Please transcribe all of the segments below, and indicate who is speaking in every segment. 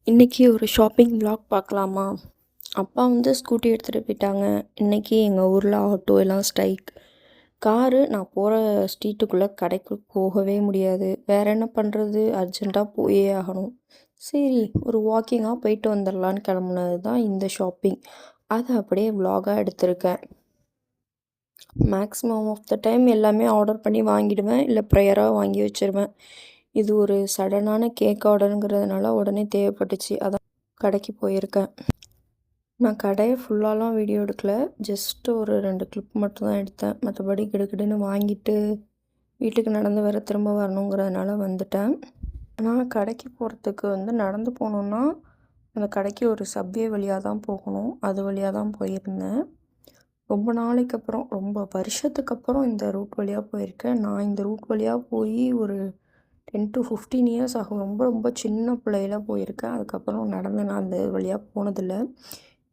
Speaker 1: இன்றைக்கி ஒரு shopping vlog பார்க்கலாமா? அப்பா ஸ்கூட்டி எடுத்துகிட்டு போயிட்டாங்க. இன்றைக்கி எங்கள் ஊரில் ஆட்டோ எல்லாம் ஸ்ட்ரைக். நான் போகிற ஸ்ட்ரீட்டுக்குள்ளே கடைக்கு போகவே முடியாது. வேறு என்ன பண்ணுறது? அர்ஜெண்ட்டாக போயே ஆகணும். சரி, ஒரு வாக்கிங்காக போயிட்டு வந்துடலான்னு கிளம்புனது தான் இந்த ஷாப்பிங். அதை அப்படியே vlog-ஆக எடுத்திருக்கேன். மேக்ஸிமம் ஆஃப் த டைம் எல்லாமே ஆர்டர் பண்ணி வாங்கிடுவேன், இல்லை ப்ரையராக வாங்கி வச்சுருவேன். இது ஒரு சடனான கேக் ஆர்டருங்கிறதுனால உடனே தேவைப்பட்டுச்சு, அதான் கடைக்கு போயிருக்கேன். நான் கடையை ஃபுல்லாலாம் வீடியோ எடுக்கல, ஜஸ்ட் ஒரு 2 கிளிப் மட்டும் தான் எடுத்தேன். மற்றபடி கிடுகிடுன்னு வாங்கிட்டு வீட்டுக்கு நடந்து வர திரும்ப வரணுங்கிறதுனால வந்துட்டேன். நான் கடைக்கு போகிறதுக்கு நடந்து போகணுன்னா அந்த கடைக்கு ஒரு சப்வே வழியாக தான் போகணும். அது வழியாக தான் போயிருந்தேன். ரொம்ப நாளைக்கு அப்புறம், ரொம்ப வருஷத்துக்கு அப்புறம் இந்த ரூட் வழியாக போயிருக்கேன். நான் இந்த ரூட் வழியாக போய் ஒரு 10 to 15 இயர்ஸ் ஆகும். ரொம்ப ரொம்ப சின்ன பிள்ளையில போயிருக்கேன். அதுக்கப்புறம் நடந்து நான் அந்த வழியாக போனதில்லை.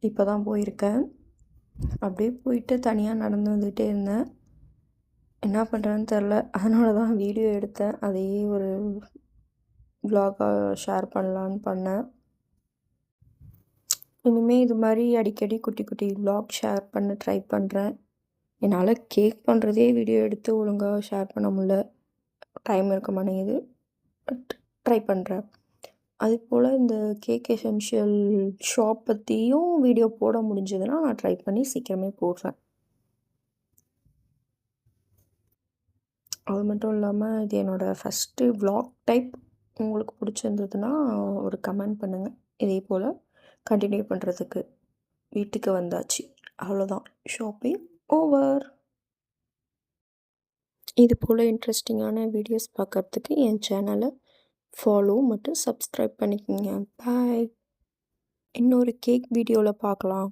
Speaker 1: இப்போ தான் போயிருக்கேன். அப்படியே போயிட்டு தனியாக நடந்து வந்துகிட்டே இருந்தேன். என்ன பண்ணுறேன்னு தெரில, அதனால தான் வீடியோ எடுத்தேன். அதையே ஒரு vlog-ஆ ஷேர் பண்ணலான்னு பண்ணேன். இனிமேல் இது மாதிரி அடிக்கடி குட்டி குட்டி vlog ஷேர் பண்ண ட்ரை பண்ணுறேன். என்னால் கேக் பண்ணுறதே வீடியோ எடுத்து ஒழுங்காக ஷேர் பண்ண முடியல, டைம் இருக்க மாட்டேங்குது. பட் ட்ரை பண்ணுறேன். அதுபோல் இந்த கேக் எசென்ஷியல் ஷாப் பற்றியும் வீடியோ போட முடிஞ்சதுன்னா நான் ட்ரை பண்ணி சீக்கிரமே போடுறேன். அது மட்டும் இல்லாமல் இது என்னோடய ஃபஸ்ட்டு vlog டைப். உங்களுக்கு பிடிச்சிருந்ததுன்னா ஒரு கமெண்ட் பண்ணுங்கள். இதே போல் கண்டினியூ பண்ணுறதுக்கு. வீட்டுக்கு வந்தாச்சு, அவ்வளோதான். Shopping over. இது போல் இன்ட்ரெஸ்டிங்கான வீடியோஸ் பார்க்குறதுக்கு என் சேனலை ஃபாலோ மற்றும் சப்ஸ்கிரைப் பண்ணிக்கோங்க. பாய். இன்னொரு கேக் வீடியோவில் பார்க்கலாம்.